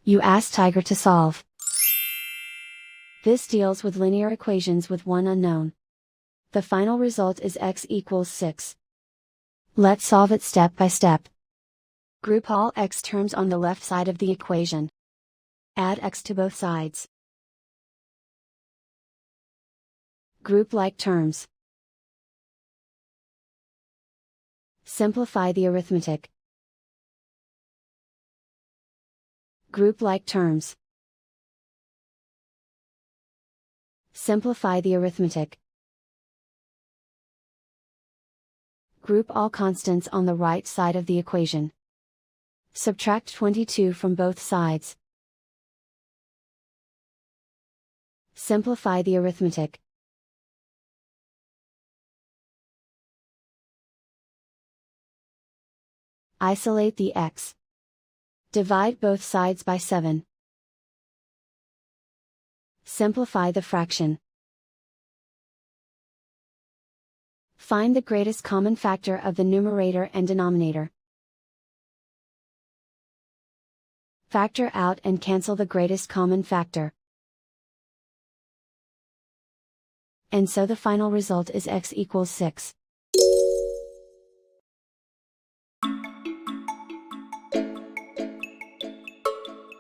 You ask Tiger to solve. This deals with linear equations with one unknown. The final result is x equals 6. Let's solve it step by step. Group all x terms on the left side of the equation. Add x to both sides. Group like terms. Simplify the arithmetic. Group like terms. Simplify the arithmetic. Group all constants on the right side of the equation. Subtract 22 from both sides. Simplify the arithmetic. Isolate the x. Divide both sides by 7. Simplify the fraction. Find the greatest common factor of the numerator and denominator. Factor out and cancel the greatest common factor. And so the final result is x equals 6.